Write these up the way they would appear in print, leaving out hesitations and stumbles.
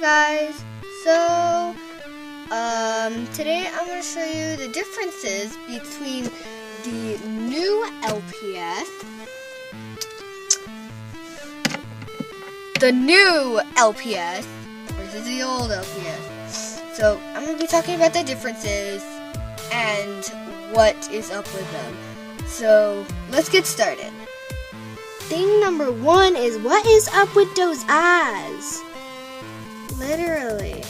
guys, so today I'm going to show you the differences between the new LPS, versus the old LPS. So I'm going to be talking about the differences and what is up with them. So let's get started. Thing number one is, what is up with those eyes? Literally.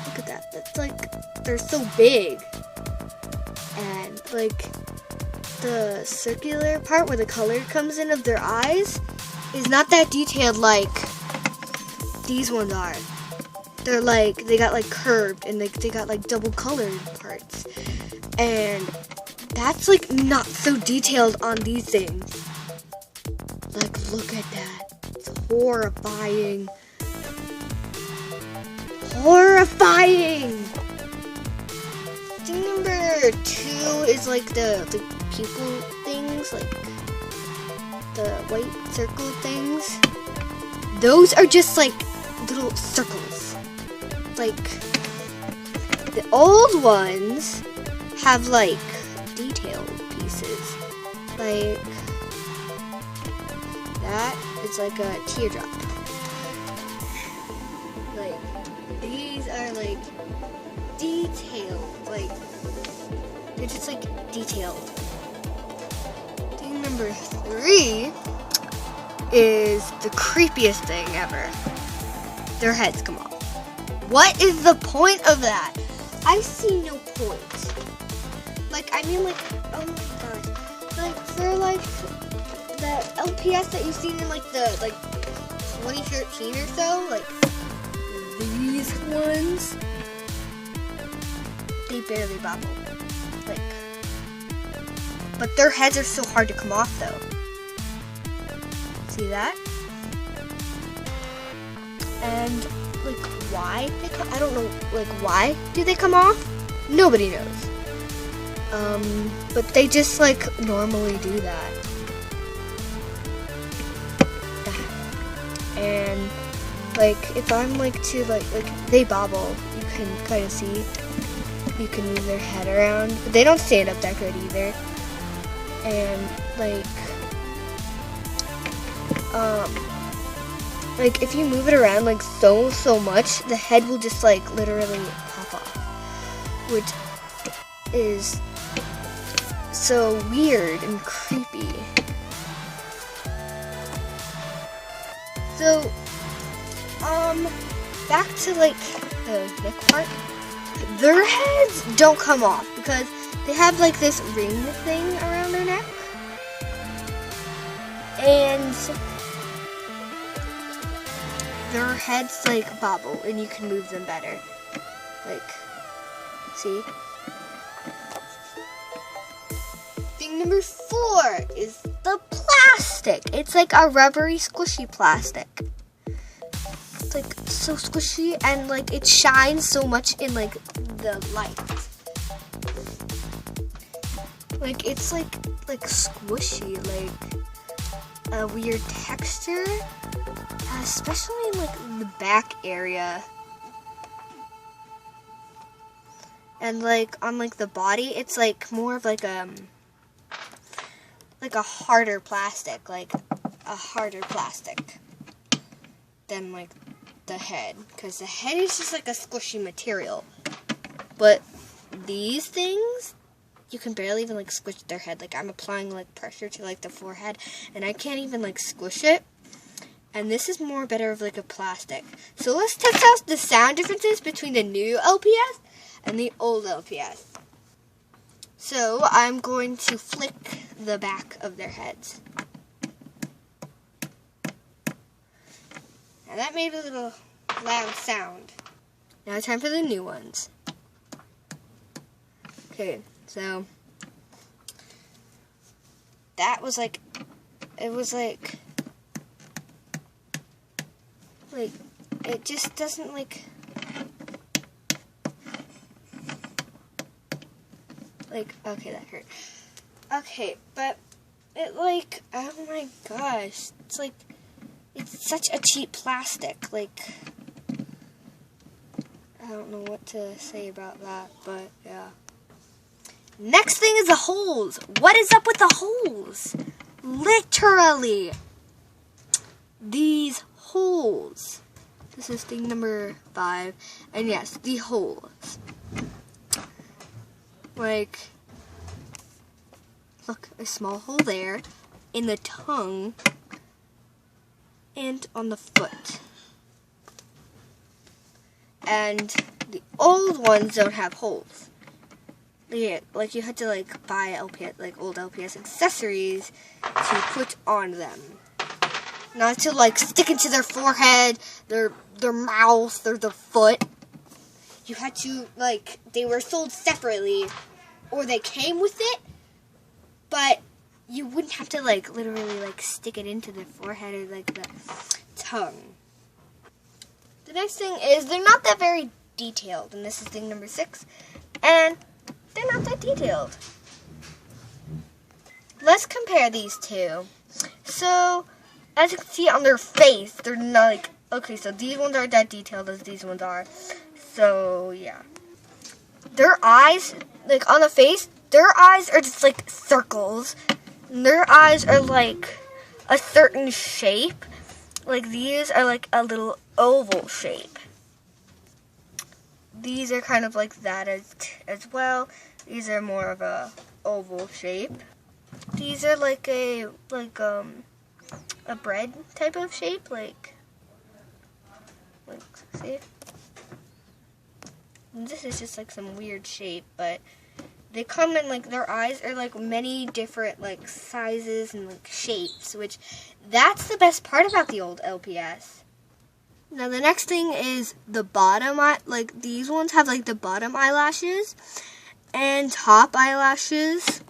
Look at that. It's like, they're so big. And like, the circular part where the color comes in of their eyes is not that detailed like these ones are. They're like, they got like curved and they got like double colored parts. And that's like not so detailed on these things. Like, look at that. It's horrifying. Horrifying! Thing number two is like the pupil things, like the white circle things. Those are just like little circles. Like, the old ones have like detailed pieces. Like that, it's like a teardrop. Like, these are like detailed, like they're just like detailed. Thing number three is the creepiest thing ever. Their heads come off. What is the point of that? I see no point. Like, I mean, like, oh my gosh. Like, for like the LPS that you've seen in like the 2013 or so, like these ones, they barely bobble. Like, but their heads are so hard to come off though. See that? And like, why they come, I don't know, like, why do they come off? Nobody knows. But they just like normally do that. And like, if I'm like to like they bobble, you can kind of see, you can move their head around, but they don't stand up that good either. And like if you move it around like so much, the head will just like literally pop off, which is so weird and creepy. So, back to like the neck part. Their heads don't come off because they have like this ring thing around their neck. And their heads like bobble and you can move them better. Like, see? Thing number four is the plastic. It's like a rubbery, squishy plastic. It's like so squishy and like it shines so much in like the light. Like, it's like squishy, like a weird texture, especially in like the back area. And like on like the body, it's like more of like a harder plastic, like a harder plastic than like the head, because the head is just like a squishy material. But these things, you can barely even like squish their head. Like, I'm applying like pressure to like the forehead and I can't even like squish it. And this is more better of like a plastic. So let's test out the sound differences between the new LPS and the old LPS. So I'm going to flick the back of their heads. Now that made a little loud sound. Now it's time for the new ones. Okay, so that was like, it was like it just doesn't like okay, that hurt. Okay, but it like, oh my gosh, it's like, it's such a cheap plastic. Like, I don't know what to say about that, but yeah. Next thing is the holes. What is up with the holes? Literally, these holes. This is thing number 5. And yes, the holes. Like, look, a small hole there in the tongue and on the foot. And the old ones don't have holes. Yeah, like you had to like buy LPS, like old LPS accessories to put on them. Not to like stick into their forehead, their mouth, or the foot. You had to, like, they were sold separately, or they came with it, but you wouldn't have to like literally like stick it into the forehead or like the tongue. The next thing is they're not that very detailed, and this is thing number 6, and they're not that detailed. Let's compare these two. So, as you can see on their face, they're not like, okay, so these ones aren't that detailed as these ones are. So, yeah. Their eyes, like on the face, their eyes are just like circles. And their eyes are like a certain shape. Like these are like a little oval shape. These are kind of like that as well. These are more of a oval shape. These are like a bread type of shape, like see? And this is just like some weird shape, but they come in like their eyes are like many different like sizes and like shapes, which that's the best part about the old LPS. Now the next thing is the bottom like these ones have like the bottom eyelashes and top eyelashes.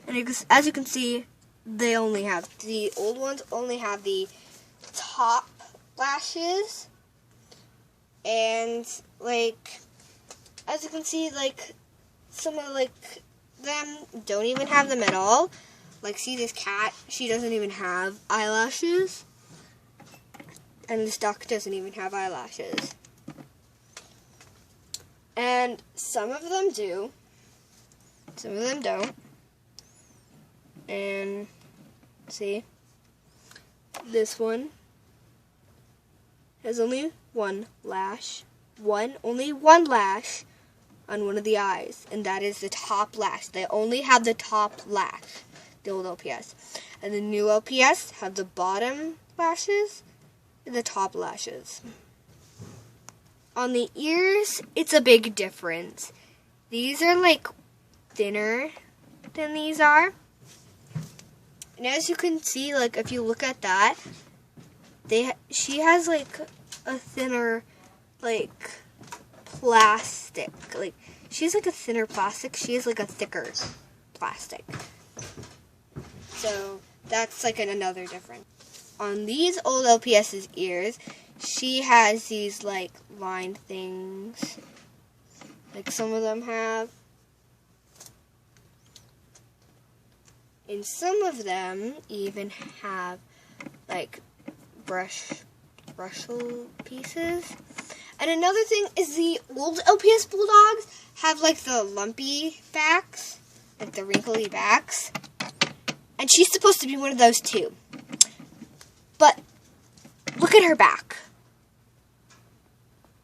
And as you can see, they only have, the old ones only have the top lashes. And like, as you can see, like some of like them don't even have them at all. Like, see this cat, she doesn't even have eyelashes. And this duck doesn't even have eyelashes. And some of them do. Some of them don't. And see, this one has only one lash. Only one lash on one of the eyes. And that is the top lash. They only have the top lash, the old LPS. And the new LPS have the bottom lashes and the top lashes. On the ears, it's a big difference. These are like thinner than these are. And as you can see, like if you look at that, she has like a thinner like plastic. Like she's like a thinner plastic. She has like a thicker plastic. So that's like another difference. On these old LPS's ears, she has these like lined things. Like some of them have. And some of them even have like brushel pieces. And another thing is the old LPS Bulldogs have like the lumpy backs, like the wrinkly backs. And she's supposed to be one of those too. But look at her back.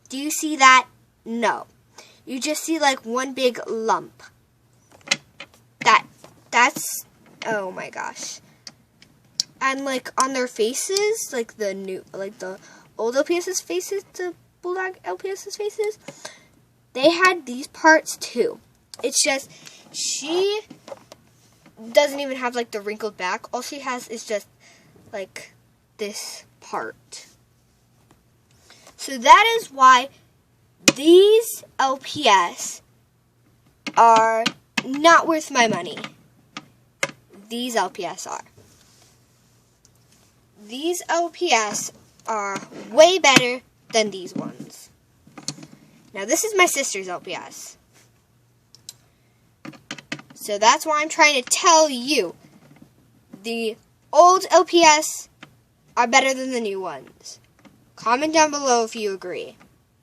Do you see that? No. You just see like one big lump. That's, oh my gosh. And like on their faces, like the old LPS's faces, the Bulldog LPS's faces, they had these parts too. It's just, she doesn't even have like the wrinkled back. All she has is just like this part. So that is why these LPS are not worth my money. These LPS are. These LPS are way better than these ones. Now this is my sister's LPS. So that's why I'm trying to tell you. The old LPS are better than the new ones. Comment down below if you agree.